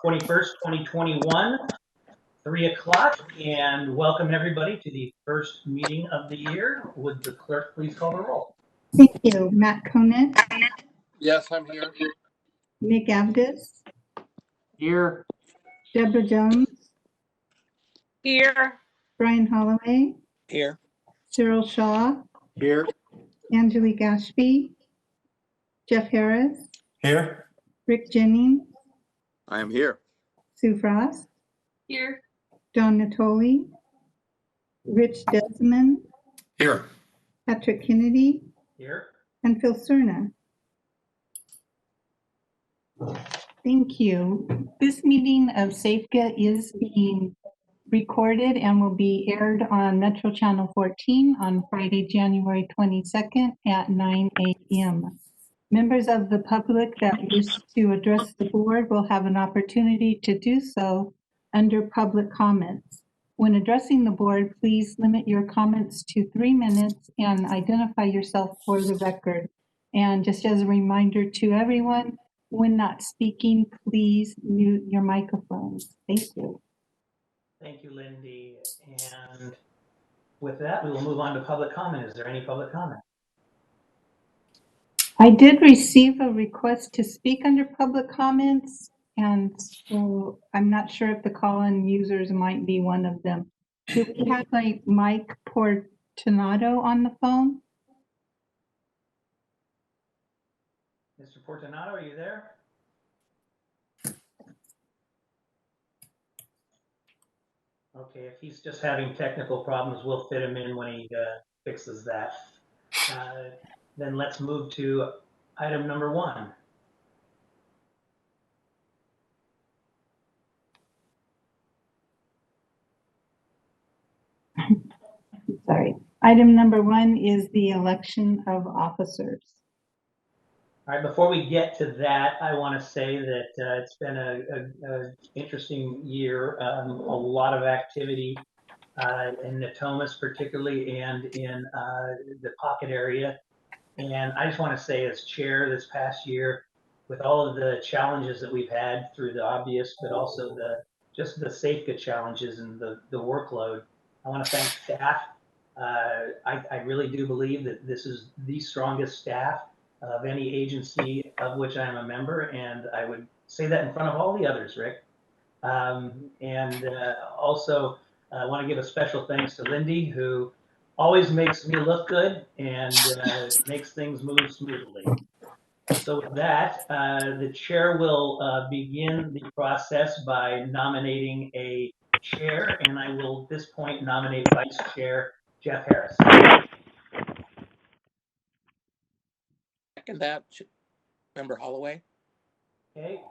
21st, 2021, 3 o'clock, and welcome everybody to the first meeting of the year. Would the clerk please call the roll? Thank you. Matt Conant, Yes, I'm here. Nick Avdis, Here. Deborah Jones, Here. Brian Holloway, Here. Cyril Shaw, Here. Angelique Ashby, Jeff Harris, Here. Rick Jennings, I am here. Sue Frost, Here. Don Natoli, Rich Desmond, Here. Patrick Kennedy, Here. and Phil Cerna. Thank you. This meeting of SAFEGA is being recorded and will be aired on Metro Channel 14 on Friday, January 22nd at 9 a.m. Members of the public that wish to address the board will have an opportunity to do so under public comments. When addressing the board, please limit your comments to 3 minutes and identify yourself for the record. And just as a reminder to everyone, when not speaking, please mute your microphones. Thank you. Thank you, Lindy. And with that, we will move on to public comment. Is there any public comment? I did receive a request to speak under public comments, and so I'm not sure if the call-in users might be one of them. Do we have like Mike Portanato on the phone? Mr. Portanato, are you there? Okay, if he's just having technical problems, we'll fit him in when he fixes that. Then let's move to item number 1. Sorry. Item number 1 is the election of officers. All right, before we get to that, I want to say that it's been a interesting year, a lot of activity in Natomas particularly and in the Pocket area. And I just want to say as chair this past year, with all of the challenges that we've had through the obvious, but also just the SAFEGA challenges and the workload, I want to thank staff. I really do believe that this is the strongest staff of any agency of which I am a member, and I would say that in front of all the others, Rick. Also, I want to give a special thanks to Lindy, who always makes me look good and makes things move smoothly. So with that, the chair will begin the process by nominating a chair, and I will at this point nominate Vice Chair Jeff Harris. Second that, Member Holloway. Okay.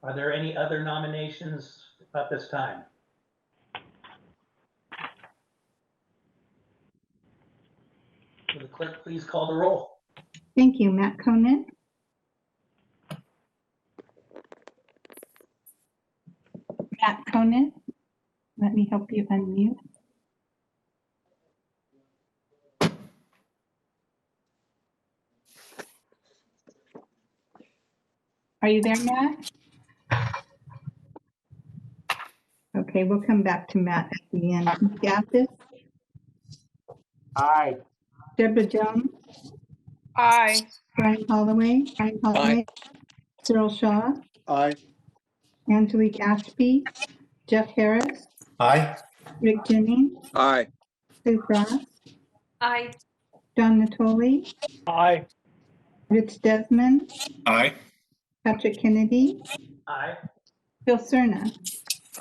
Are there any other nominations at this time? Will the clerk please call the roll? Thank you. Matt Conant, Matt Conant, let me help you unmute. Are you there, Matt? Okay, we'll come back to Matt at the end. Gathis, Aye. Deborah Jones, Aye. Brian Holloway, Cyril Shaw, Aye. Angelique Ashby, Jeff Harris, Aye. Rick Jennings, Aye. Sue Frost, Aye. Don Natoli, Aye. Rich Desmond, Aye. Patrick Kennedy, Aye. Phil Cerna.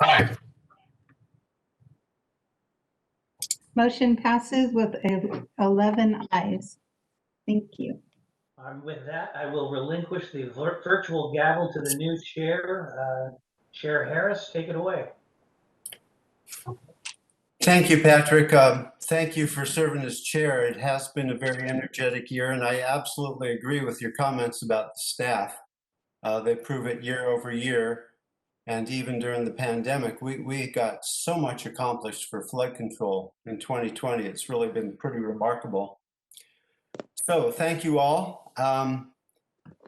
Aye. Motion passes with 11 ayes. Thank you. With that, I will relinquish the virtual gavel to the new chair. Chair Harris, take it away. Thank you, Patrick. Thank you for serving as chair. It has been a very energetic year, and I absolutely agree with your comments about the staff. They prove it year over year. And even during the pandemic, we got so much accomplished for flood control in 2020. It's really been pretty remarkable. So thank you all.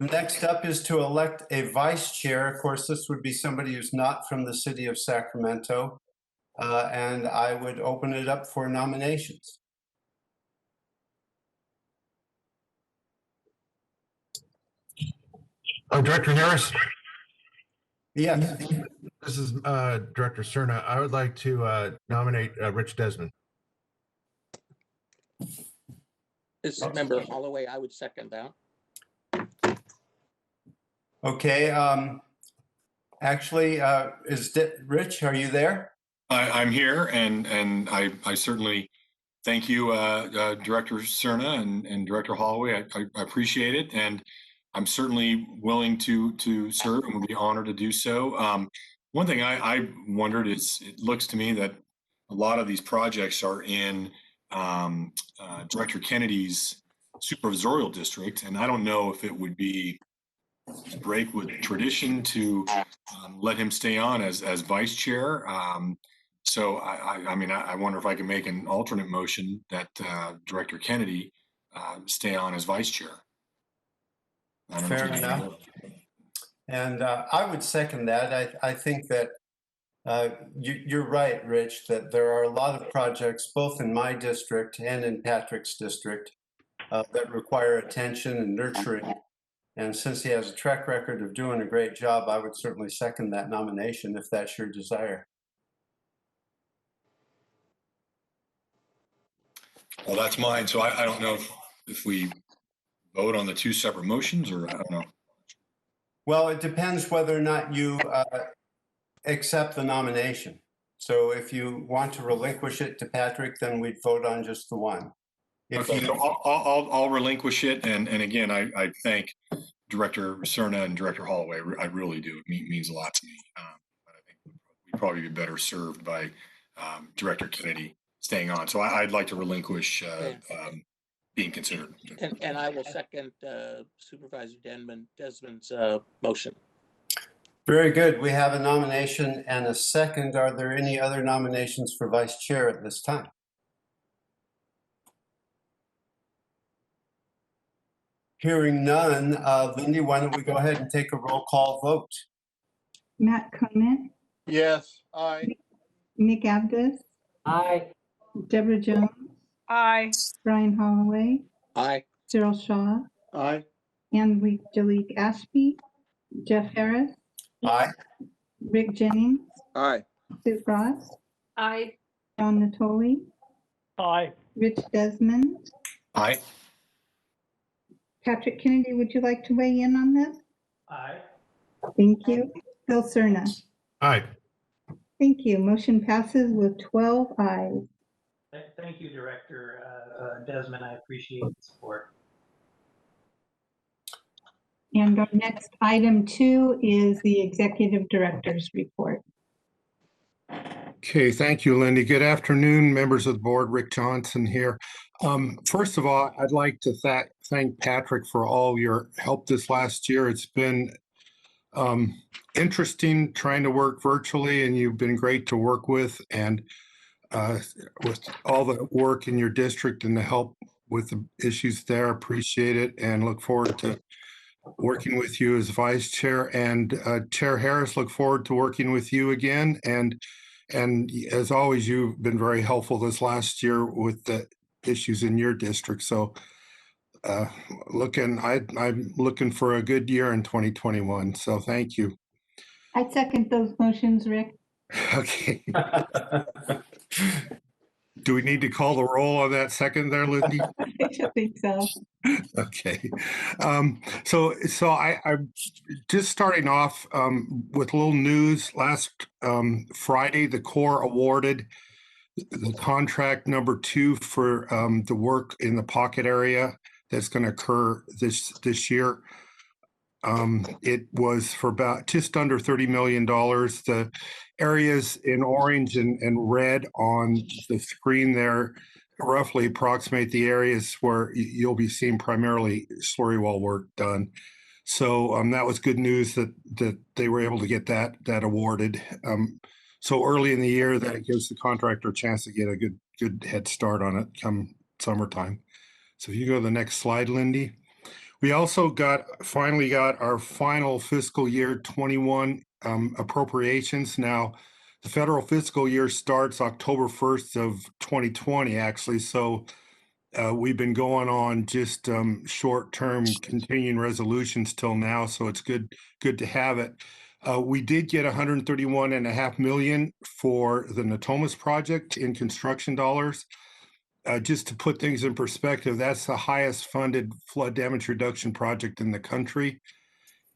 Next up is to elect a vice chair. Of course, this would be somebody who's not from the city of Sacramento. And I would open it up for nominations. Director Harris, Yes. this is Director Cerna. I would like to nominate Rich Desmond. This is Member Holloway. I would second that. Okay. Actually, Rich, are you there? I'm here, and I certainly thank you, Director Cerna and Director Holloway. I appreciate it, and I'm certainly willing to serve and would be honored to do so. One thing I wondered is, it looks to me that a lot of these projects are in Director Kennedy's supervisorial district, and I don't know if it would be a break with tradition to let him stay on as vice chair. So I mean, I wonder if I can make an alternate motion that Director Kennedy stay on as vice chair. I don't know Fair if you enough. know. And I would second that. I think that you're right, Rich, that there are a lot of projects, both in my district and in Patrick's district, that require attention and nurturing. And since he has a track record of doing a great job, I would certainly second that nomination if that's your desire. Well, that's mine. So I don't know if we vote on the two separate motions, or I don't know. Well, it depends whether or not you accept the nomination. So if you want to relinquish it to Patrick, then we'd vote on just the one. If Okay, you, so I'll relinquish it, and again, I thank Director Cerna and Director Holloway. I really do. It means a lot to me. But I think we'd probably be better served by Director Kennedy staying on. So I'd like to relinquish being considered. And I will second Supervisor Desmond's motion. very good. We have a nomination and a second. Are there any other nominations for vice chair at this time? Hearing none, Lindy, why don't we go ahead and take a roll call vote? Matt Conant, Yes. Aye. Nick Abdus, Aye. Deborah Jones, Aye. Brian Holloway, Aye. Cyril Shaw, Aye. Anne Jalik Ashby, Jeff Harris, Aye. Rick Jennings, Aye. Sue Frost, Aye. John Natoli, Aye. Rich Desmond. Aye. Patrick Kennedy, would you like to weigh in on this? Aye. Thank you. Bill Cerna. Aye. Thank you. Motion passes with 12 ayes. Thank you, Director Desmond. I appreciate the support. And our next item 2 is the Executive Director's Report. Okay, thank you, Lindy. Good afternoon, members of the board. Rick Johnson here. First of all, I'd like to thank Patrick for all your help this last year. It's been interesting trying to work virtually, and you've been great to work with, and with all the work in your district and the help with the issues there. Appreciate it and look forward to working with you as vice chair. And Chair Harris, look forward to working with you again. And as always, you've been very helpful this last year with the issues in your district. So I'm looking for a good year in 2021. So thank you. I second those motions, Rick. Okay. Do we need to call the roll on that second there, Lindy? I think so. Okay. So I'm just starting off with a little news. Last Friday, the Corps awarded the contract number 2 for the work in the pocket area that's going to occur this year. It was for about just under $30 million. The areas in orange and red on the screen there roughly approximate the areas where you'll be seeing primarily slurry wall work done. So that was good news that they were able to get that awarded so early in the year that it gives the contractor a chance to get a good head start on it come summertime. So if you go to the next slide, Lindy. We also finally got our final fiscal year 21 appropriations. Now, the federal fiscal year starts October 1st of 2020, actually. So we've been going on just short-term continuing resolutions till now. So it's good to have it. We did get 131.5 million for the Natomas project in construction dollars. Just to put things in perspective, that's the highest funded flood damage reduction project in the country.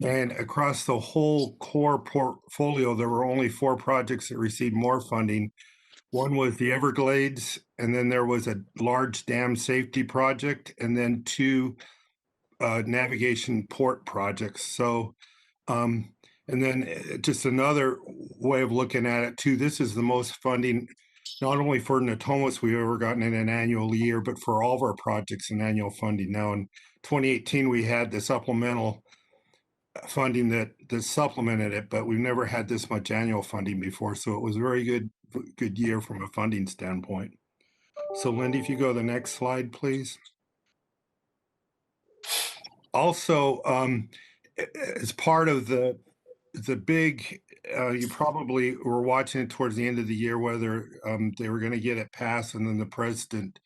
And across the whole core portfolio, there were only 4 projects that received more funding. One was the Everglades, and then there was a large dam safety project, and then 2 navigation port projects. So, and then just another way of looking at it too, this is the most funding, not only for Natomas we've ever gotten in an annual year, but for all of our projects in annual funding. Now in 2018, we had the supplemental funding that supplemented it, but we've never had this much annual funding before. So it was a very good year from a funding standpoint. So Lindy, if you go to the next slide, please. Also, as part of the big, you probably were watching it towards the end of the year, whether they were going to get it passed and then the president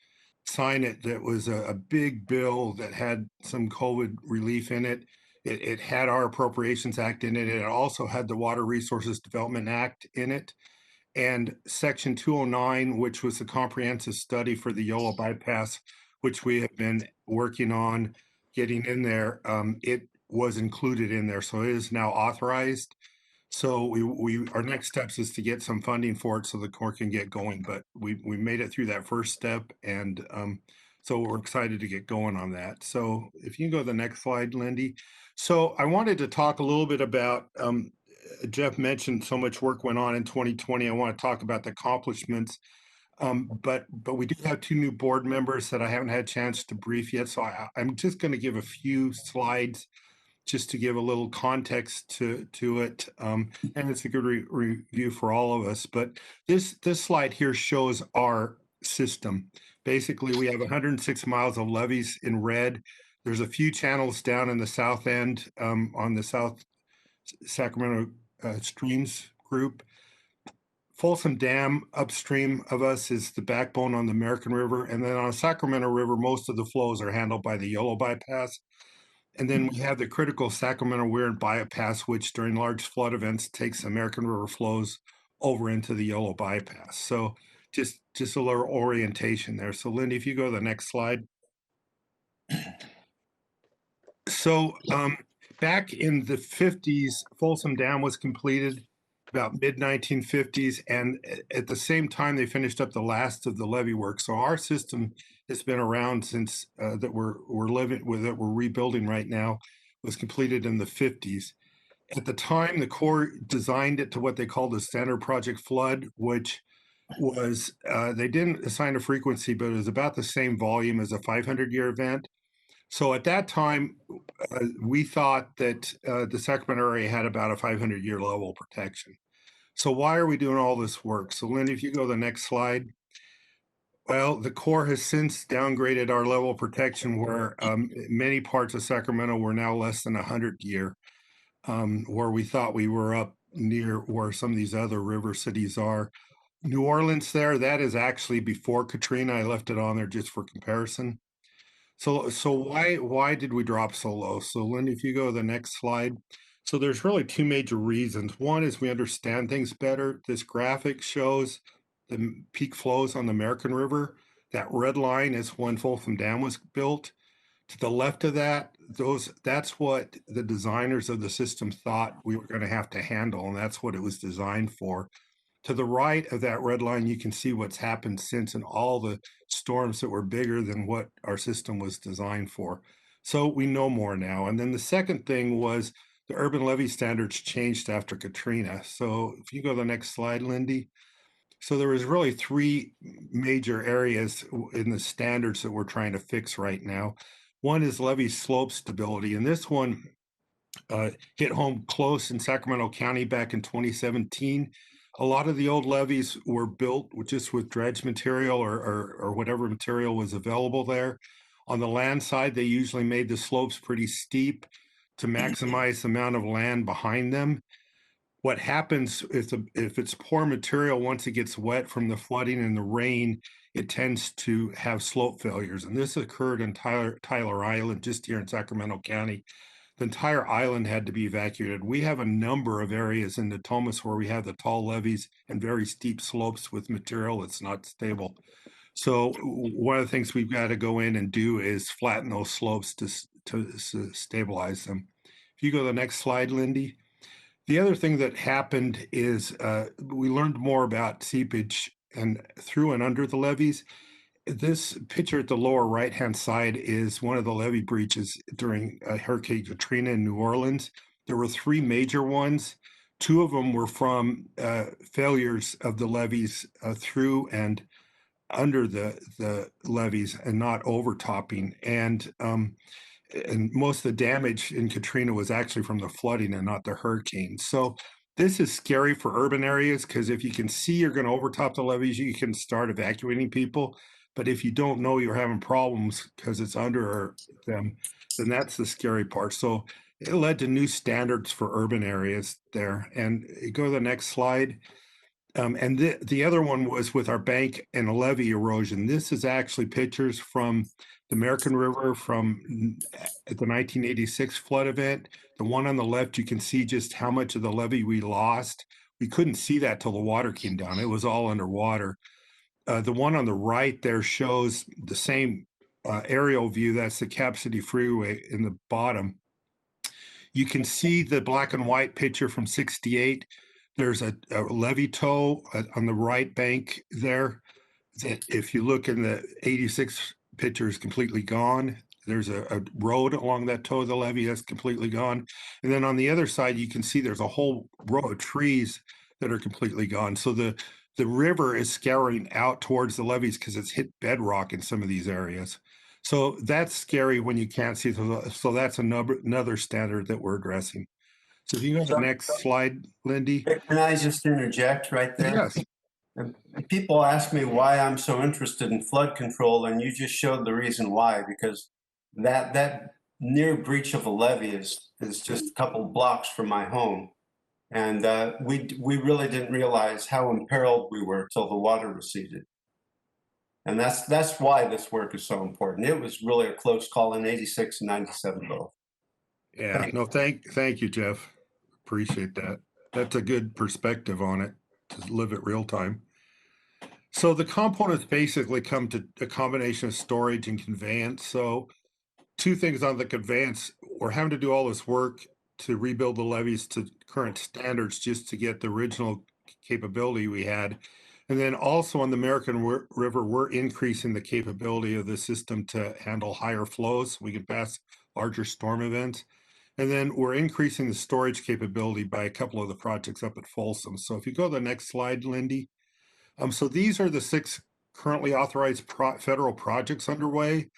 sign it. That was a big bill that had some COVID relief in it. It had our Appropriations Act in it. It also had the Water Resources Development Act in it. And Section 209, which was a comprehensive study for the Yolo bypass, which we have been working on getting in there, it was included in there. So it is now authorized. So our next steps is to get some funding for it so the Corps can get going. But we made it through that first step, and so we're excited to get going on that. So if you can go to the next slide, Lindy. So I wanted to talk a little bit about, Jeff mentioned so much work went on in 2020. I want to talk about the accomplishments. But we do have 2 new board members that I haven't had a chance to brief yet. So I'm just going to give a few slides just to give a little context to it. And it's a good review for all of us. But this slide here shows our system. Basically, we have 106 miles of levees in red. There's a few channels down in the south end on the South Sacramento streams group. Folsom Dam upstream of us is the backbone on the American River. And then on Sacramento River, most of the flows are handled by the Yolo bypass. And then we have the critical Sacramento Weird bypass, which during large flood events takes American River flows over into the Yolo bypass. So just a little orientation there. So Lindy, if you go to the next slide. So back in the 50s, Folsom Dam was completed about mid-1950s, and at the same time they finished up the last of the levee work. So our system has been around since that we're living with, that we're rebuilding right now, was completed in the 50s. At the time, the Corps designed it to what they called the standard project flood, which was they didn't assign a frequency, but it was about the same volume as a 500-year event. So at that time, we thought that the Sacramento area had about a 500-year level of protection. So why are we doing all this work? So Lindy, if you go to the next slide. Well, the Corps has since downgraded our level of protection where many parts of Sacramento were now less than 100-year, where we thought we were up near where some of these other river cities are. New Orleans there, that is actually before Katrina. I left it on there just for comparison. So why did we drop so low? So Lindy, if you go to the next slide. So there's really 2 major reasons. One is we understand things better. This graphic shows the peak flows on the American River. That red line is when Folsom Dam was built. To the left of that, that's what the designers of the system thought we were going to have to handle, and that's what it was designed for. To the right of that red line, you can see what's happened since and all the storms that were bigger than what our system was designed for. So we know more now. And then the second thing was the urban levee standards changed after Katrina. So if you go to the next slide, Lindy. So there was really 3 major areas in the standards that we're trying to fix right now. One is levee slope stability, and this one hit home close in Sacramento County back in 2017. A lot of the old levees were built just with dredge material or whatever material was available there. On the land side, they usually made the slopes pretty steep to maximize the amount of land behind them. What happens if it's poor material, once it gets wet from the flooding and the rain, it tends to have slope failures. And this occurred in Tyler Island, just here in Sacramento County. The entire island had to be evacuated. We have a number of areas in Natomas where we have the tall levees and very steep slopes with material that's not stable. So one of the things we've got to go in and do is flatten those slopes to stabilize them. If you go to the next slide, Lindy. The other thing that happened is we learned more about seepage and through and under the levees. This picture at the lower right-hand side is one of the levee breaches during Hurricane Katrina in New Orleans. There were 3 major ones. 2 of them were from failures of the levees through and under the levees and not overtopping. And most of the damage in Katrina was actually from the flooding and not the hurricane. So this is scary for urban areas because if you can see you're going to overtop the levees, you can start evacuating people. But if you don't know you're having problems because it's under them, then that's the scary part. So it led to new standards for urban areas there. And go to the next slide. And the other one was with our bank and a levee erosion. This is actually pictures from the American River from the 1986 flood event. The one on the left, you can see just how much of the levee we lost. We couldn't see that till the water came down. It was all underwater. The one on the right there shows the same aerial view. That's the Cap City Freeway in the bottom. You can see the black and white picture from 68. There's a levee toe on the right bank there. That if you look in the 86 picture is completely gone. There's a road along that toe of the levee that's completely gone. And then on the other side, you can see there's a whole row of trees that are completely gone. So the river is scouring out towards the levees because it's hit bedrock in some of these areas. So that's scary when you can't see. So that's another standard that we're addressing. So if you go to the next slide, Lindy. Can I just interject right there? Yes. People ask me why I'm so interested in flood control, and you just showed the reason why, because that near breach of a levee is just a couple blocks from my home. And we really didn't realize how imperiled we were till the water receded. And that's why this work is so important. It was really a close call in 86 and 97 both. Yeah, no, thank you, Jeff. Appreciate that. That's a good perspective on it to live it real time. So the components basically come to a combination of storage and conveyance. So 2 things on the conveyance, we're having to do all this work to rebuild the levees to current standards just to get the original capability we had. And then also on the American River, we're increasing the capability of the system to handle higher flows. We can pass larger storm events. And then we're increasing the storage capability by a couple of the projects up at Folsom. So if you go to the next slide, Lindy. So these are the 6 currently authorized federal projects underway.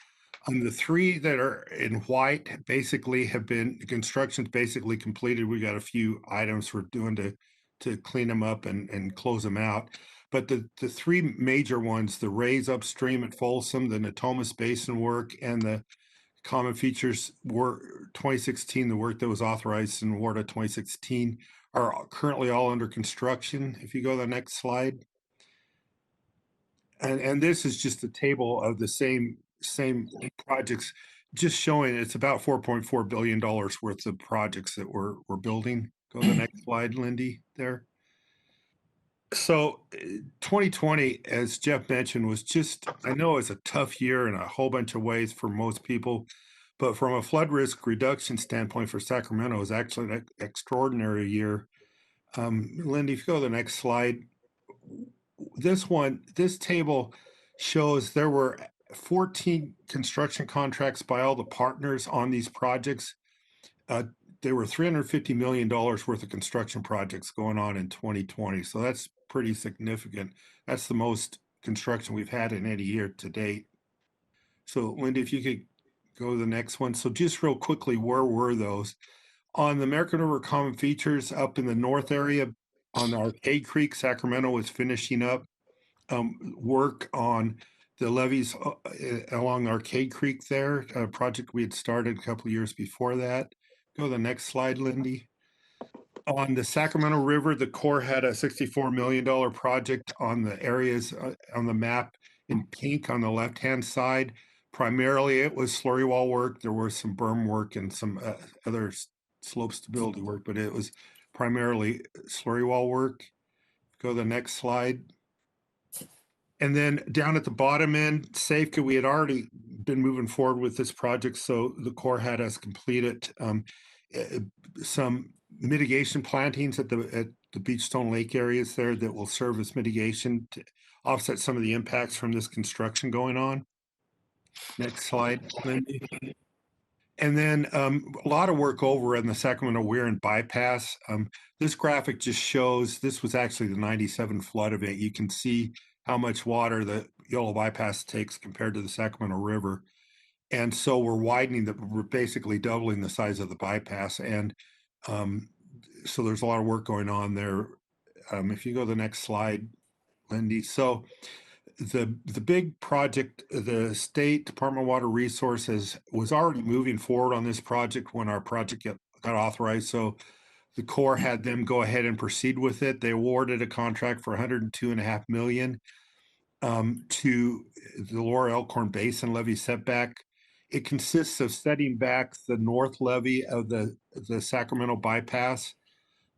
The 3 that are in white basically have been, the construction's basically completed. We got a few items we're doing to clean them up and close them out. But the 3 major ones, the raise upstream at Folsom, the Natomas Basin work, and the common features were 2016, the work that was authorized in WARDA 2016, are currently all under construction. If you go to the next slide. And this is just a table of the same projects, just showing it's about $4.4 billion worth of projects that we're building. Go to the next slide, Lindy, there. So 2020, as Jeff mentioned, was just, I know it's a tough year in a whole bunch of ways for most people, but from a flood risk reduction standpoint for Sacramento, it was actually an extraordinary year. Lindy, if you go to the next slide. This table shows there were 14 construction contracts by all the partners on these projects. There were $350 million worth of construction projects going on in 2020. So that's pretty significant. That's the most construction we've had in any year to date. So Linda, if you could go to the next one. So just real quickly, where were those? On the American River Common Features up in the north area, on Arcade Creek, Sacramento was finishing up work on the levees along Arcade Creek there, a project we had started a couple of years before that. Go to the next slide, Lindy. On the Sacramento River, the Corps had a $64 million project on the areas on the map in pink on the left-hand side. Primarily, it was slurry wall work. There was some berm work and some other slope stability work, but it was primarily slurry wall work. Go to the next slide. And then down at the bottom end, Safeco, we had already been moving forward with this project, so the Corps had us complete it. Some mitigation plantings at the Beachstone Lake areas there that will serve as mitigation to offset some of the impacts from this construction going on. Next slide, Lindy. And then a lot of work over in the Sacramento Weir and bypass. This graphic just shows, this was actually the 97 flood event. You can see how much water the Yolo bypass takes compared to the Sacramento River. And so we're we're basically doubling the size of the bypass. And so there's a lot of work going on there. If you go to the next slide, Lindy. So the big project, the State Department of Water Resources was already moving forward on this project when our project got authorized. So the Corps had them go ahead and proceed with it. They awarded a contract for $102.5 million to the Lower Elkhorn Basin levee setback. It consists of setting back the north levee of the Sacramento bypass,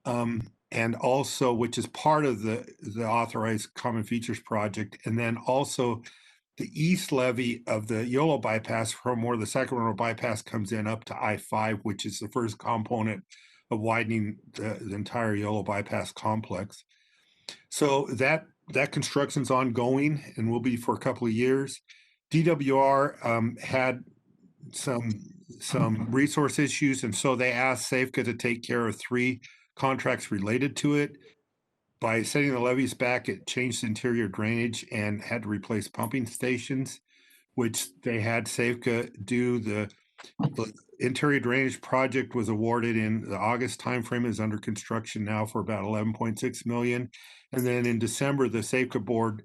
and also, which is part of the authorized common features project, and then also the east levee of the Yolo bypass from where the Sacramento bypass comes in up to I-5, which is the first component of widening the entire Yolo bypass complex. So that construction's ongoing and will be for a couple of years. DWR had some resource issues, and so they asked Safeco to take care of 3 contracts related to it. By setting the levees back, it changed interior drainage and had to replace pumping stations, which they had Safeco do. The interior drainage project was awarded in the August timeframe, is under construction now for about $11.6 million. And then in December, the Safeco board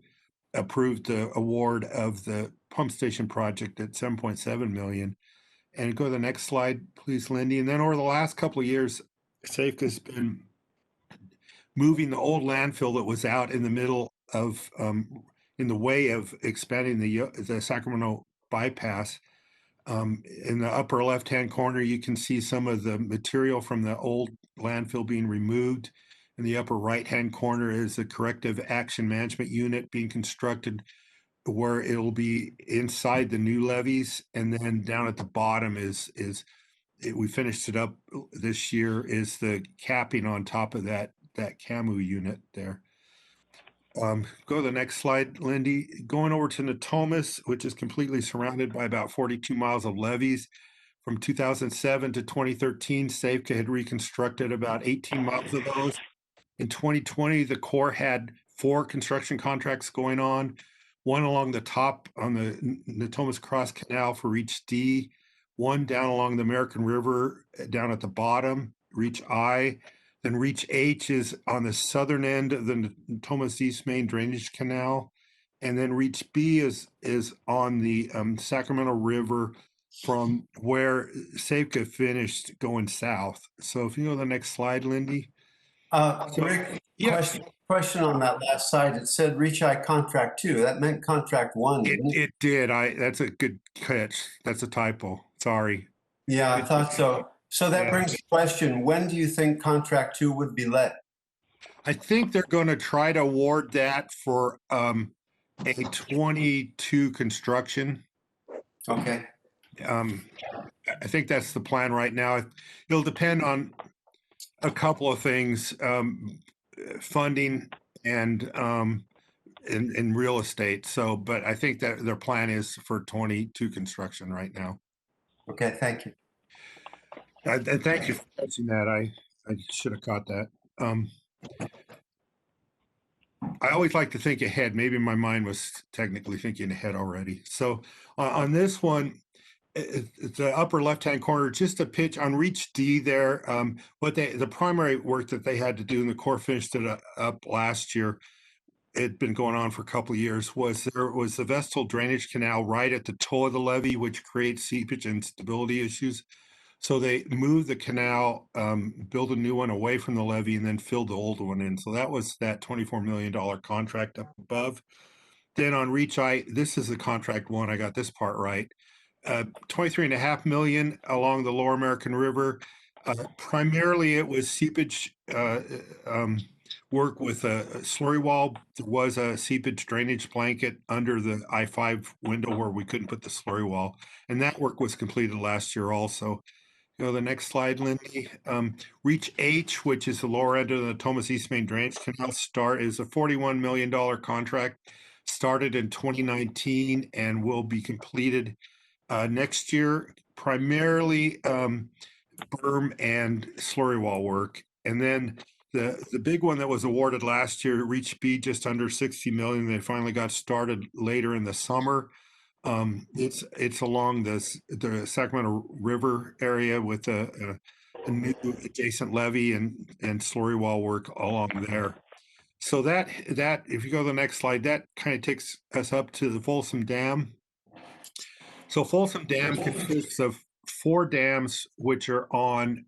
approved the award of the pump station project at $7.7 million. And go to the next slide, please, Lindy. And then over the last couple of years, Safeco's been moving the old landfill that was out in the middle of, in the way of expanding the Sacramento bypass. In the upper left-hand corner, you can see some of the material from the old landfill being removed. In the upper right-hand corner is the corrective action management unit being constructed, where it'll be inside the new levees. And then down at the bottom we finished it up this year, is the capping on top of that CAMU unit there. Go to the next slide, Lindy. Going over to Natomas, which is completely surrounded by about 42 miles of levees. From 2007 to 2013, Safeco had reconstructed about 18 miles of those. In 2020, the Corps had 4 construction contracts going on, one along the top on the Natomas Cross Canal for Reach D, one down along the American River down at the bottom, Reach I. Then Reach H is on the southern end of the Natomas East Main Drainage Canal. And then Reach B is on the Sacramento River from where Safeco finished going south. So if you go to the next slide, Lindy. Rick, Yeah. question on that last slide. It said Reach I contract 2. That meant contract 1. Didn't it? It did. That's a good catch. That's a typo. Sorry. Yeah, I thought so. So that brings the question, when do you think contract 2 would be let? I think they're going to try to award that for a 22 construction. Okay. I think that's the plan right now. It'll depend on a couple of things, funding and in real estate. So, but I think that their plan is for 22 construction right now. Okay, thank you. And thank you for catching that. I should have caught that. I always like to think ahead. Maybe my mind was technically thinking ahead already. So on this one, the upper left-hand corner, just a pitch on Reach D there. The primary work that they had to do, and the Corps finished it up last year, had been going on for a couple of years was there was the Vestal drainage canal right at the toe of the levee, which creates seepage and stability issues. So they moved the canal, built a new one away from the levee, and then filled the old one in. So that was that $24 million contract up above. Then on Reach I, this is the contract one. I got this part right. 23.5 million along the Lower American River. Primarily, it was seepage work with a slurry wall. There was a seepage drainage blanket under the I-5 window where we couldn't put the slurry wall, and that work was completed last year also. Go to the next slide, Lindy. Reach H, which is the lower end of the Thomas East Main Drainage Canal, is a $41 million contract. Started in 2019 and will be completed next year, primarily berm and slurry wall work. And then the big one that was awarded last year, Reach B, just under 60 million. They finally got started later in the summer. It's along the Sacramento River area with a new adjacent levee and slurry wall work along there. So that if you go to the next slide, that kind of takes us up to the Folsom Dam. So Folsom Dam consists of 4 dams, which are on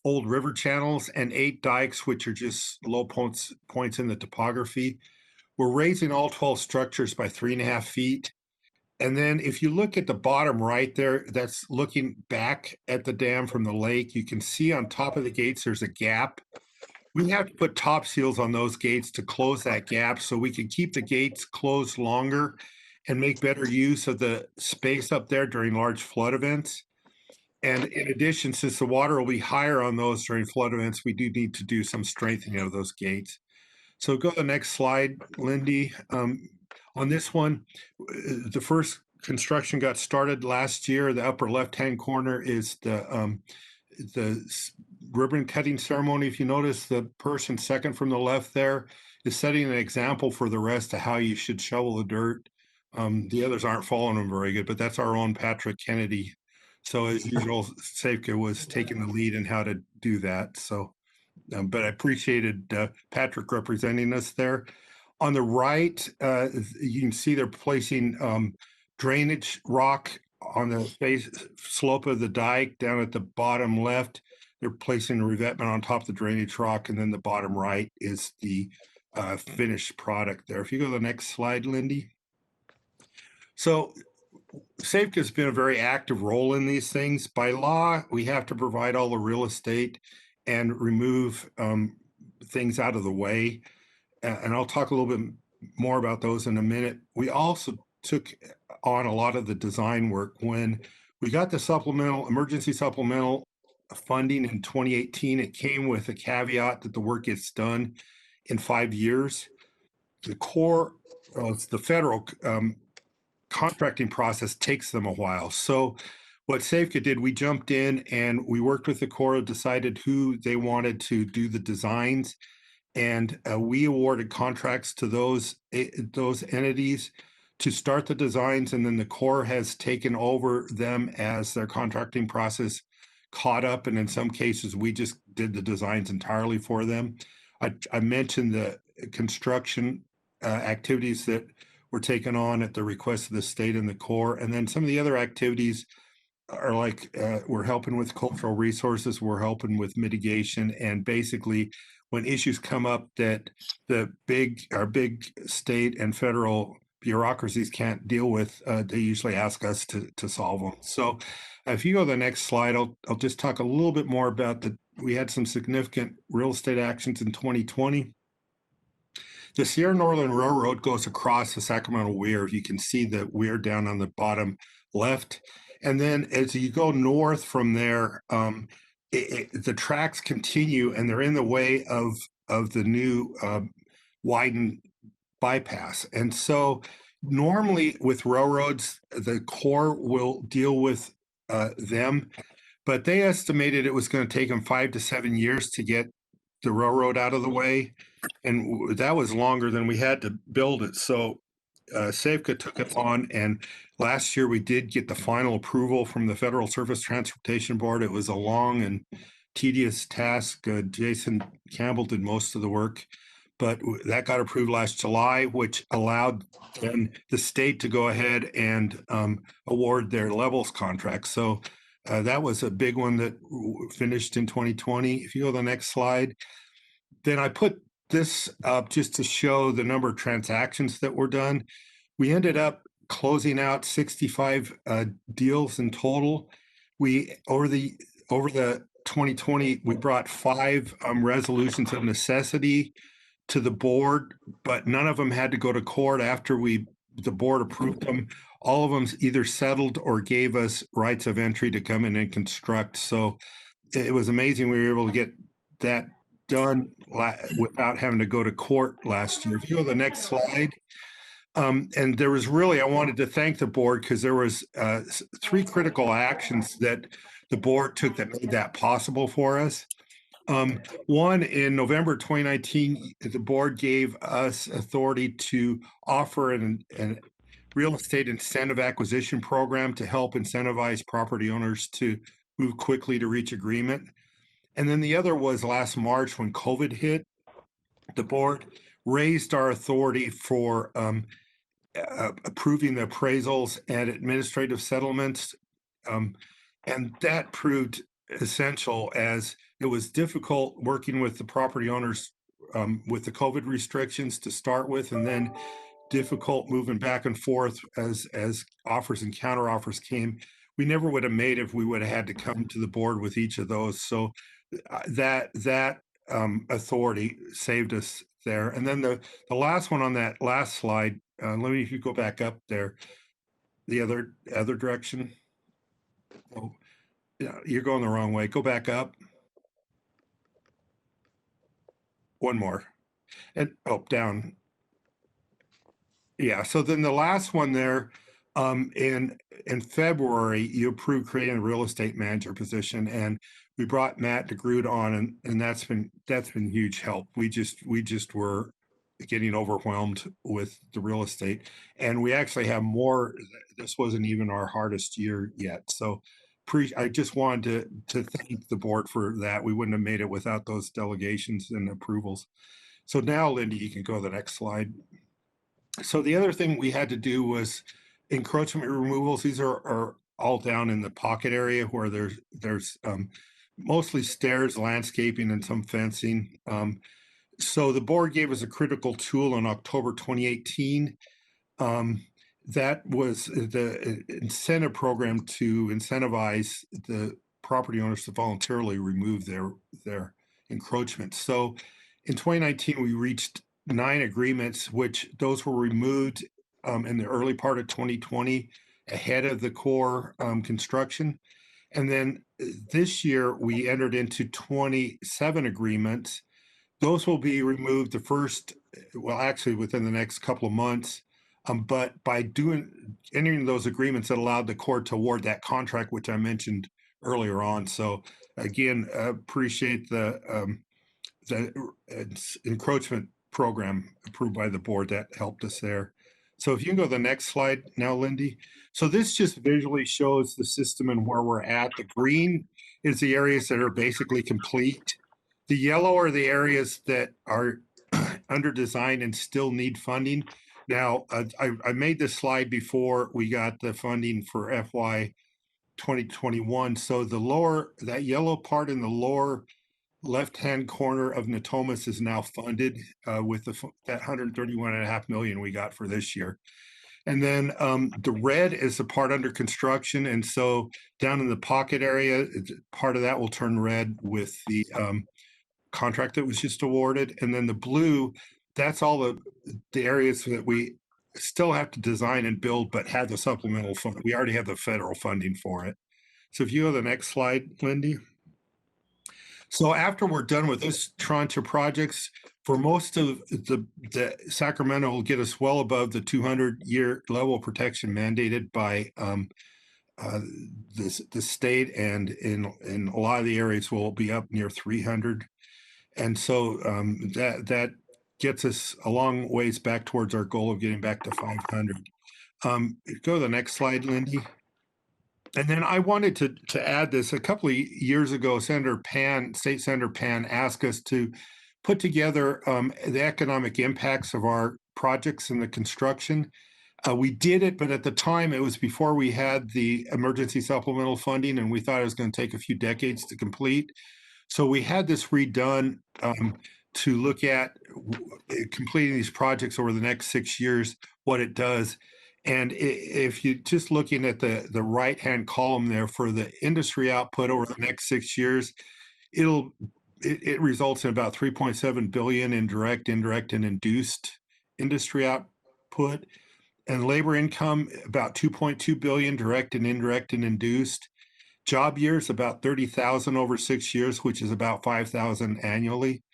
old river channels, and 8 dikes, which are just low points in the topography. We're raising all 12 structures by 3.5 feet. And then if you look at the bottom right there, that's looking back at the dam from the lake, you can see on top of the gates, there's a gap. We have to put top seals on those gates to close that gap so we can keep the gates closed longer and make better use of the space up there during large flood events. And in addition, since the water will be higher on those during flood events, we do need to do some strengthening of those gates. So go to the next slide, Lindy. On this one, the first construction got started last year. The upper left-hand corner is the ribbon cutting ceremony. If you notice, the person second from the left there is setting an example for the rest of how you should shovel the dirt. The others aren't following them very good, but that's our own Patrick Kennedy. So as usual, Safka was taking the lead in how to do that. So, but I appreciated Patrick representing us there. On the right, you can see they're placing drainage rock on the face slope of the dike. Down at the bottom left, they're placing a revetment on top of the drainage rock, and then the bottom right is the finished product there. If you go to the next slide, Lindy. So Safeco has been a very active role in these things. By law, we have to provide all the real estate and remove things out of the way. And I'll talk a little bit more about those in a minute. We also took on a lot of the design work when we got the emergency supplemental funding in 2018. It came with a caveat that the work gets done in 5 years. The Corps, it's the federal contracting process takes them a while. So what Safeco did, we jumped in and we worked with the Corps, decided who they wanted to do the designs. And we awarded contracts to those entities to start the designs, and then the Corps has taken over them as their contracting process caught up. And in some cases, we just did the designs entirely for them. I mentioned the construction activities that were taken on at the request of the state and the Corps, and then some of the other activities are like we're helping with cultural resources, we're helping with mitigation, and basically when issues come up that our big state and federal bureaucracies can't deal with, they usually ask us to solve them. So if you go to the next slide, I'll just talk a little bit more about we had some significant real estate actions in 2020. The Sierra Northern Railroad goes across the Sacramento Weir. You can see the weir down on the bottom left. And then as you go north from there, the tracks continue and they're in the way of the new widened bypass. And so normally with railroads, the Corps will deal with them, but they estimated it was going to take them 5 to 7 years to get the railroad out of the way. And that was longer than we had to build it. So Safeco took it on, and last year we did get the final approval from the Federal Surface Transportation Board. It was a long and tedious task. Jason Campbell did most of the work, but that got approved last July, which allowed then the state to go ahead and award their levels contract. So that was a big one that finished in 2020. If you go to the next slide, then I put this up just to show the number of transactions that were done. We ended up closing out 65 deals in total. We over the 2020, we brought 5 resolutions of necessity to the board, but none of them had to go to court after the board approved them. All of them either settled or gave us rights of entry to come in and construct. So it was amazing we were able to get that done without having to go to court last year. If you go to the next slide. And there was really, I wanted to thank the board because there was 3 critical actions that the board took that made that possible for us. One, in November 2019, the board gave us authority to offer an real estate incentive acquisition program to help incentivize property owners to move quickly to reach agreement. And then the other was last March when COVID hit, the board raised our authority for approving the appraisals and administrative settlements. And that proved essential as it was difficult working with the property owners with the COVID restrictions to start with, and then difficult moving back and forth as offers and counter offers came. We never would have made it if we would have had to come to the board with each of those. So that authority saved us there. And then the last one on that last slide, let me, if you go back up there, the other direction. Oh, yeah, you're going the wrong way. Go back up. One more. And down. Yeah. So then the last one there, in February, you approved creating a real estate manager position, and we brought Matt DeGroot on, and that's been huge help. We just were getting overwhelmed with the real estate, and we actually have more. This wasn't even our hardest year yet. So I just wanted to thank the board for that. We wouldn't have made it without those delegations and approvals. So now, Lindy, you can go to the next slide. So the other thing we had to do was encroachment removals. These are all down in the pocket area where there's mostly stairs, landscaping, and some fencing. So the board gave us a critical tool in October 2018. That was the incentive program to incentivize the property owners to voluntarily remove their encroachment. So in 2019, we reached 9 agreements, which those were removed in the early part of 2020 ahead of the core construction. And then this year we entered into 27 agreements. Those will be removed actually within the next couple of months. But by entering those agreements, that allowed the court to award that contract, which I mentioned earlier on. So again, appreciate the encroachment program approved by the board that helped us there. So if you can go to the next slide now, Lindy. So this just visually shows the system and where we're at. The green is the areas that are basically complete. The yellow are the areas that are under design and still need funding. Now, I made this slide before we got the funding for FY 2021. So that yellow part in the lower left-hand corner of Natomas is now funded with that $131.5 million we got for this year. And then the red is the part under construction. And so down in the pocket area, part of that will turn red with the contract that was just awarded. And then the blue, that's all the areas that we still have to design and build, but have the supplemental fund. We already have the federal funding for it. So if you go to the next slide, Lindy. So after we're done with this tranche of projects, for most of the Sacramento will get us well above the 200-year level of protection mandated by the state, and in a lot of the areas will be up near 300. And so that gets us a long ways back towards our goal of getting back to 500. Go to the next slide, Lindy. And then I wanted to add this. A couple of years ago, State Senator Pan asked us to put together the economic impacts of our projects and the construction. We did it, but at the time it was before we had the emergency supplemental funding, and we thought it was going to take a few decades to complete. So we had this redone to look at completing these projects over the next 6 years, what it does. And if you just looking at the right-hand column there for the industry output over the next 6 years, it results in about 3.7 billion in direct, indirect, and induced industry output, and labor income about 2.2 billion direct and indirect and induced. Job years about 30,000 over 6 years, which is about 5,000 annually.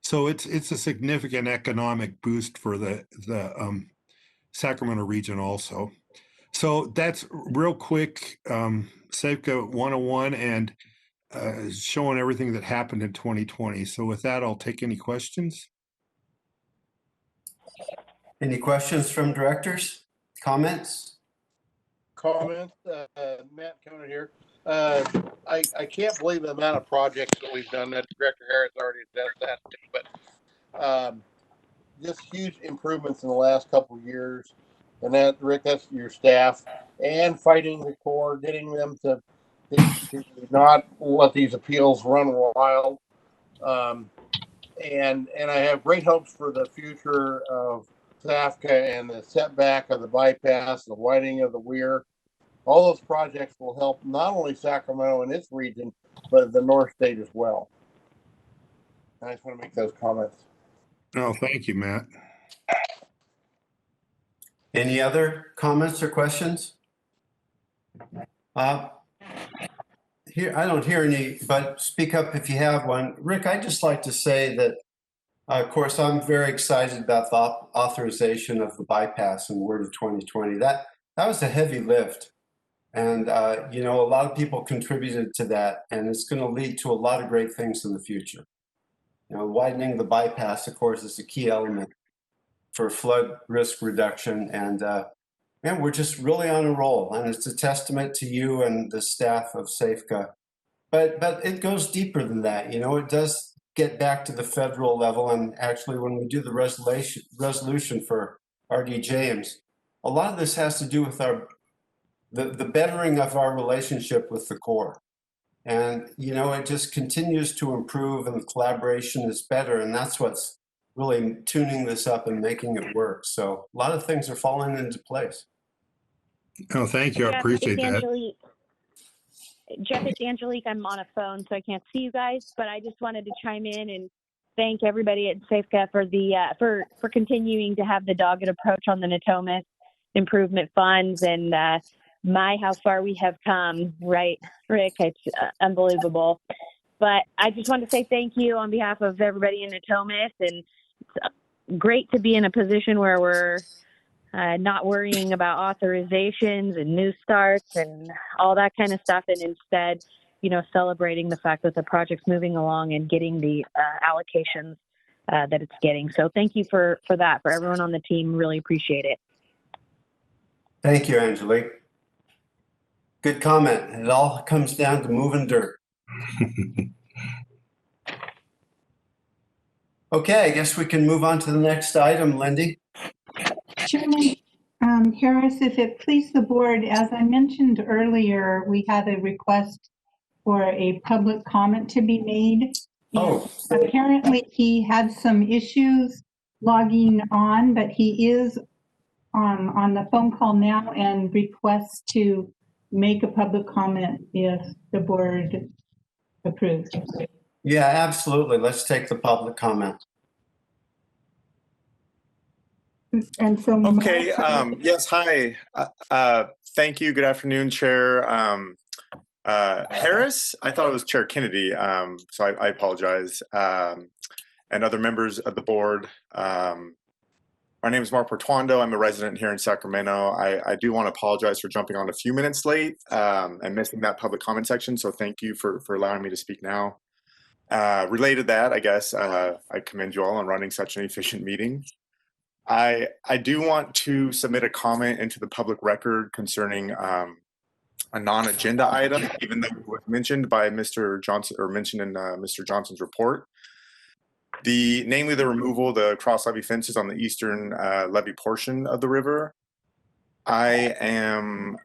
So it's a significant economic boost for the Sacramento region also. So that's real quick, SAFCA 101 and showing everything that happened in 2020. So with that, I'll take any questions. Any questions from directors? Comments? Comment, Matt Conan here. I can't believe the amount of projects that we've done that Director Harris already addressed that too, but just huge improvements in the last couple of years. And that, Rick, that's your staff and fighting the Corps, getting them to not let these appeals run wild. And I have great hopes for the future of SAFCA and the setback of the bypass, the widening of the weir. All those projects will help not only Sacramento and its region, but the North State as well. I just want to make those comments. Oh, thank you, Matt. Any other comments or questions? Here, I don't hear any, but speak up if you have one. Rick, I'd just like to say that, of course, I'm very excited about the authorization of the bypass in Word of 2020. That was a heavy lift. And, you know, a lot of people contributed to that, and it's going to lead to a lot of great things in the future. You know, widening the bypass, of course, is a key element for flood risk reduction. And man, we're just really on a roll. And it's a testament to you and the staff of SAFCA. But it goes deeper than that. You know, it does get back to the federal level. And actually, when we do the resolution for R.D. James, a lot of this has to do with the bettering of our relationship with the Corps. And, you know, it just continues to improve and the collaboration is better. And that's what's really tuning this up and making it work. So a lot of things are falling into place. Oh, thank you. I appreciate that. Jeff, it's Angelique. I'm on a phone, so I can't see you guys, but I just wanted to chime in and thank everybody at SAFCA for the for continuing to have the dogged approach on the Natomas improvement funds and how far we have come, right, Rick? It's unbelievable. But I just want to say thank you on behalf of everybody in Natomas, and it's great to be in a position where we're not worrying about authorizations and new starts and all that kind of stuff, and instead, you know, celebrating the fact that the project's moving along and getting the allocations that it's getting. So thank you for that, for everyone on the team. Really appreciate it. Thank you, Angelique. Good comment. It all comes down to moving dirt. Okay, I guess we can move on to the next item, Lindy. Chairman Harris, if it please the board, as I mentioned earlier, we had a request for a public comment to be made. Oh. Apparently he had some issues logging on, but he is on the phone call now and requests to make a public comment if the board approves. Yeah, absolutely. Let's take the public comment. And so, okay. Yes. Hi. Thank you. Good afternoon, Chair Harris. I thought it was Chair Kennedy. So I apologize. And other members of the board. My name is Mark Portuando. I'm a resident here in Sacramento. I do want to apologize for jumping on a few minutes late and missing that public comment section. So thank you for allowing me to speak now. Related to that, I guess I commend you all on running such an efficient meeting. I do want to submit a comment into the public record concerning a non-agenda item, even though it was mentioned by Mr. Johnson or mentioned in Mr. Johnson's report. namely the removal of the cross levee fences on the eastern levee portion of the river. I'm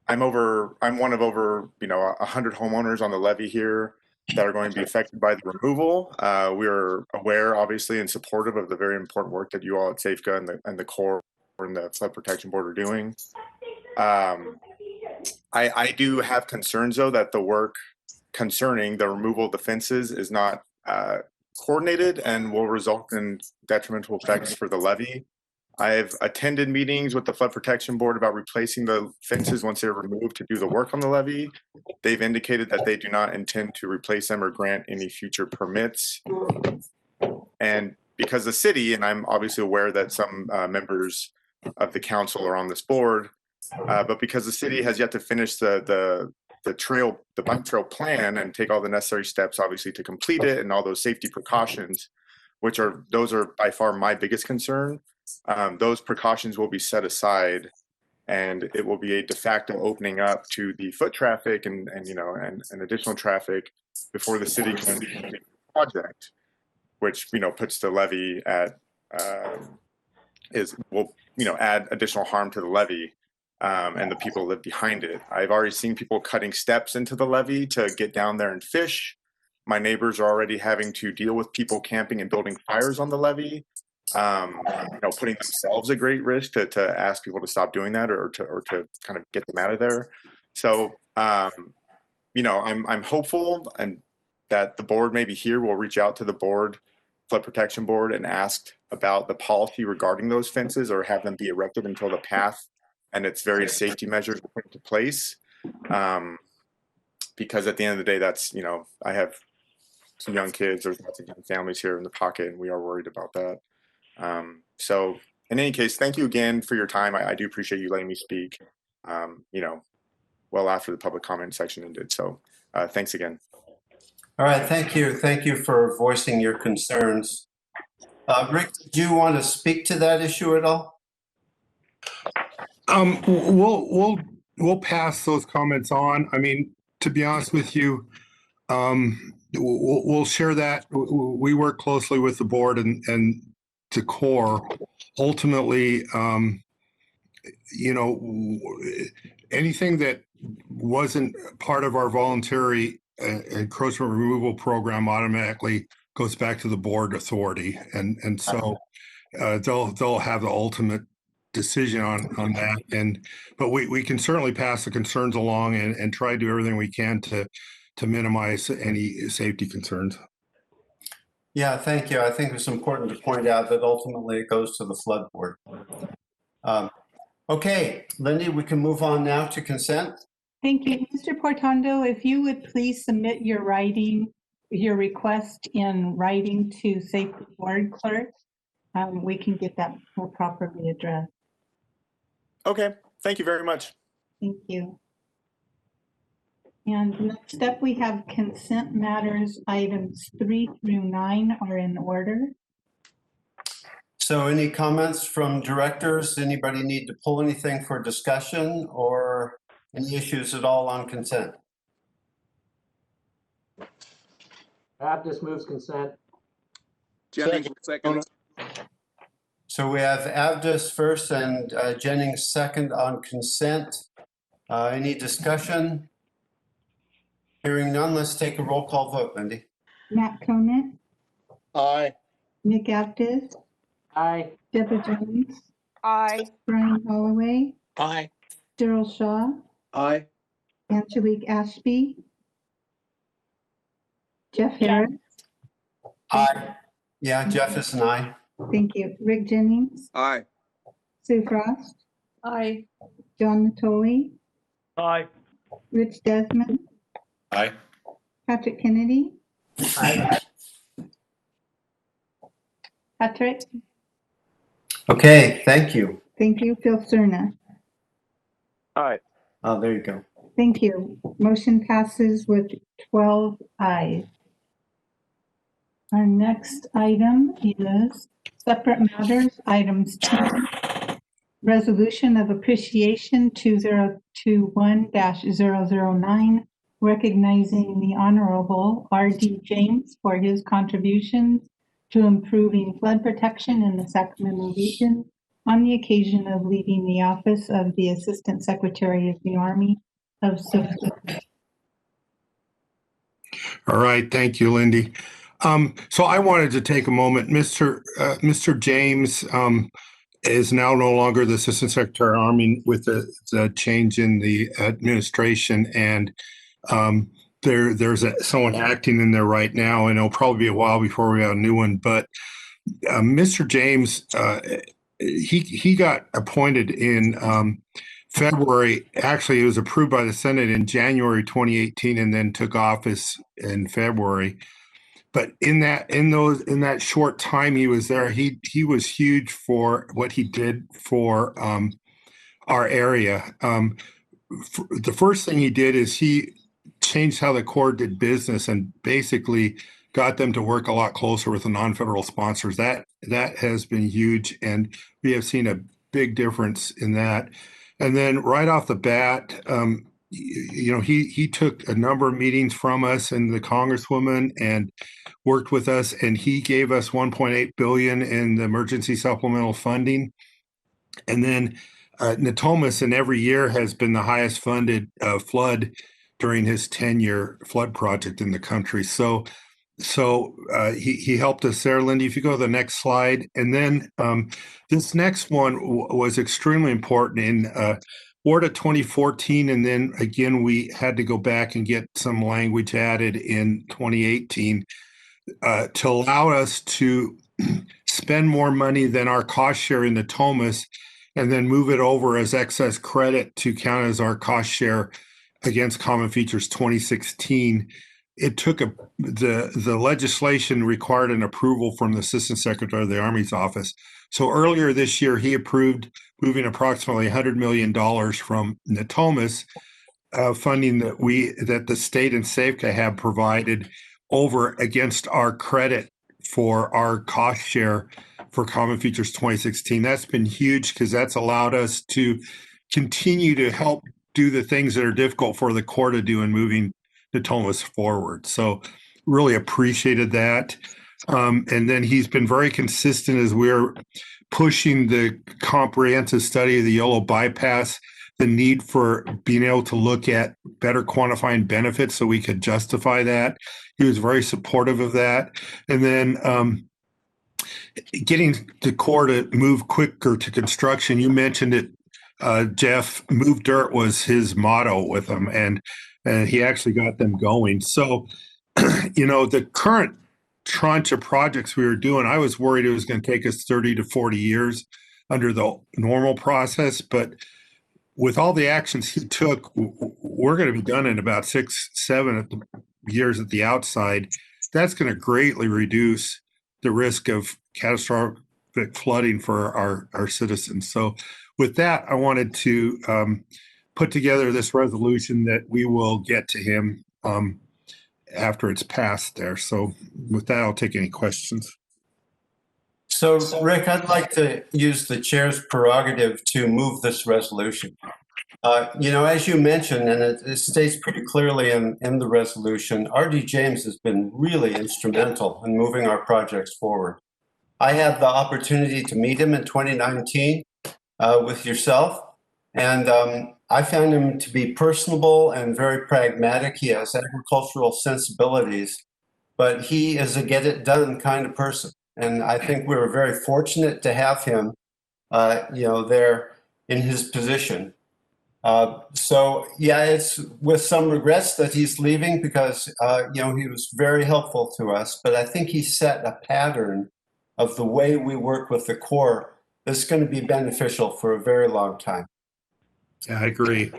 one of over 100 homeowners on the levee here that are going to be affected by the removal. We are aware, obviously, and supportive of the very important work that you all at SAFEGA and the Corps and the Flood Protection Board are doing. I do have concerns, though, that the work concerning the removal of the fences is not coordinated and will result in detrimental effects for the levee. I've attended meetings with the Flood Protection Board about replacing the fences once they're removed to do the work on the levee. They've indicated that they do not intend to replace them or grant any future permits. And because the city, and I'm obviously aware that some members of the council are on this board, but because the city has yet to finish the bike trail plan and take all the necessary steps, obviously, to complete it and all those safety precautions, those are by far my biggest concern. Those precautions will be set aside, and it will be a de facto opening up to the foot traffic and additional traffic before the city can complete the project, which puts the levee at will add additional harm to the levee and the people that live behind it. I've already seen people cutting steps into the levee to get down there and fish. My neighbors are already having to deal with people camping and building fires on the levee. Putting themselves at great risk to ask people to stop doing that or to kind of get them out of there. So, I'm hopeful and that the board maybe here will reach out to the Flood Protection Board, and ask about the policy regarding those fences, or have them be erected until the path and its various safety measures are put into place. Because at the end of the day, that's, I have some young kids, there's lots of young families here in the pocket, and we are worried about that. So in any case, thank you again for your time. I do appreciate you letting me speak, well after the public comment section ended. So thanks again. All right, thank you. Thank you for voicing your concerns. Rick, do you want to speak to that issue at all? We'll pass those comments on. I mean, to be honest with you, we'll share that. We work closely with the board and the Corps. Ultimately, anything that wasn't part of our voluntary encroachment removal program automatically goes back to the board authority, and so they'll have the ultimate decision on that. But we can certainly pass the concerns along and try to do everything we can to minimize any safety concerns. Yeah, thank you. I think it's important to point out that ultimately it goes to the flood board. Okay, Lindy, we can move on now to consent. Thank you. Mr. Portando, if you would please submit your request in writing to Safety Board Clerk, we can get that more properly addressed. Okay, thank you very much. Thank you. And next up, we have consent matters. Items 3 through 9 are in order. So any comments from directors? Anybody need to pull anything for discussion, or any issues at all on consent? Baptist moves consent. Jennings, second. So we have Abdus first and Jennings second on consent. Any discussion? Hearing none, let's take a roll call vote, Lindy. Matt Conant, Aye. Nick Aptis, Aye. Deborah Jones, Aye. Brian Holloway, Aye. Daryl Shaw, Aye. Angelique Ashby, Jeff Harris. Aye. Yeah, Jeff is an aye. Thank you. Rick Jennings, Aye. Sue Frost, Aye. John Natoli, Aye. Rich Desmond, Aye. Patrick Kennedy, Aye. Patrick. Okay, thank you. Thank you. Phil Cerna. Aye. Oh, there you go. Thank you. Motion passes with 12 ayes. Our next item is separate matters, items 10. Resolution of Appreciation 2021-009, recognizing the Honorable R.D. James for his contributions to improving flood protection in the Sacramento region on the occasion of leaving the office of the Assistant Secretary of the Army of Sacramento. All right, thank you, Lindy. So I wanted to take a moment. Mr. James is now no longer the Assistant Secretary of Army with the change in the administration, and there's someone acting in there right now, and it'll probably be a while before we have a new one. But Mr. James, he got appointed in February. Actually, it was approved by the Senate in January 2018, and then took office in February. But in that short time he was there, he was huge for what he did for our area. The first thing he did is he changed how the Corps did business and basically got them to work a lot closer with the non-federal sponsors. That has been huge, and we have seen a big difference in that. And then right off the bat, he took a number of meetings from us and the Congresswoman and worked with us, and he gave us $1.8 billion in the emergency supplemental funding. And then Natomas in every year has been the highest funded flood during his 10-year flood project in the country. So he helped us there. Lindy, if you go to the next slide. And then this next one was extremely important in WARDA 2014. And then again, we had to go back and get some language added in 2018 to allow us to spend more money than our cost share in the Natomas, and then move it over as excess credit to count as our cost share against Common Features 2016. It took the legislation required an approval from the Assistant Secretary of the Army's office. So earlier this year, he approved moving approximately $100 million from Natomas funding that the state and SAFCA have provided over against our credit for our cost share for Common Features 2016. That's been huge because that's allowed us to continue to help do the things that are difficult for the Corps to do in moving Natomas forward. So really appreciated that. And then he's been very consistent as we're pushing the comprehensive study of the yellow bypass, the need for being able to look at better quantifying benefits so we could justify that. He was very supportive of that. And then getting the Corps to move quicker to construction. You mentioned it, Jeff. Move dirt was his motto with them, and he actually got them going. So, the current tranche of projects we were doing, I was worried it was going to take us 30 to 40 years under the normal process, but with all the actions he took, we're going to be done in about 6-7 years at the outside. That's going to greatly reduce the risk of catastrophic flooding for our citizens. So with that, I wanted to put together this resolution that we will get to him after it's passed there. So with that, I'll take any questions. So, Rick, I'd like to use the chair's prerogative to move this resolution. As you mentioned, and it states pretty clearly in the resolution, R.D. James has been really instrumental in moving our projects forward. I had the opportunity to meet him in 2019 with yourself, and I found him to be personable and very pragmatic. He has agricultural sensibilities, but he is a get-it-done kind of person. And I think we were very fortunate to have him, there in his position. It's with some regrets that he's leaving because, he was very helpful to us. But I think he set a pattern of the way we work with the Corps that's going to be beneficial for a very long time. Yeah, I agree.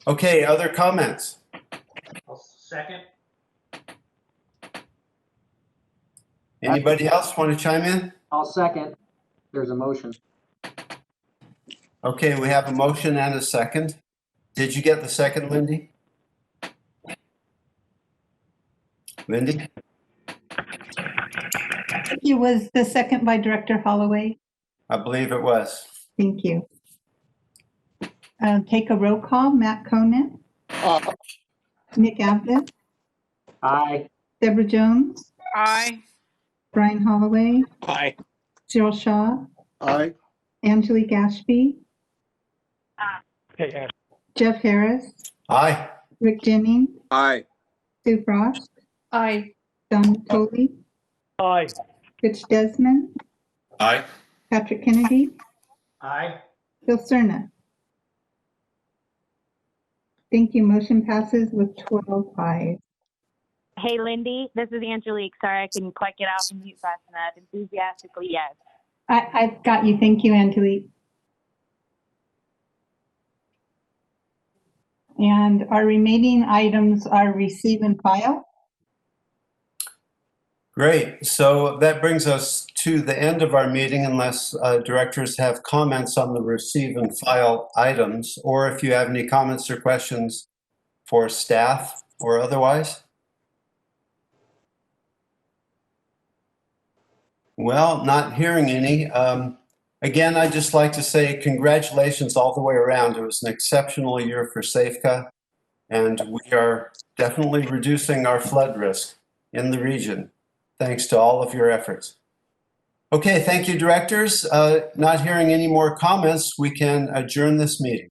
Okay, other comments? I'll second. Anybody else want to chime in? I'll second. There's a motion. Okay, we have a motion and a second. Did you get the second, Lindy? Lindy? It was the second by Director Holloway. I believe it was. Thank you. Take a roll call. Matt Konen, Nick Abbott, Aye. Deborah Jones, Aye. Brian Holloway, Aye. Jill Shaw, Aye. Angelique Ashby, Okay, Jeff Harris, Aye. Rick Jennings, Aye. Sue Frost, Aye. Don Natoli, Aye. Rich Desmond, Aye. Patrick Kennedy, Aye. Phil Cerna. Thank you. Motion passes with 12 ayes. Hey, Lindy, this is Angelique. Sorry I couldn't quite get off and mute fast enough. Enthusiastically, yes. I've got you. Thank you, Angelique. And our remaining items are receive and file. Great. So that brings us to the end of our meeting unless directors have comments on the receive and file items, or if you have any comments or questions for staff or otherwise. Well, not hearing any. Again, I'd just like to say congratulations all the way around. It was an exceptional year for Safeca, and we are definitely reducing our flood risk in the region, thanks to all of your efforts. Okay, thank you, directors. Not hearing any more comments, we can adjourn this meeting.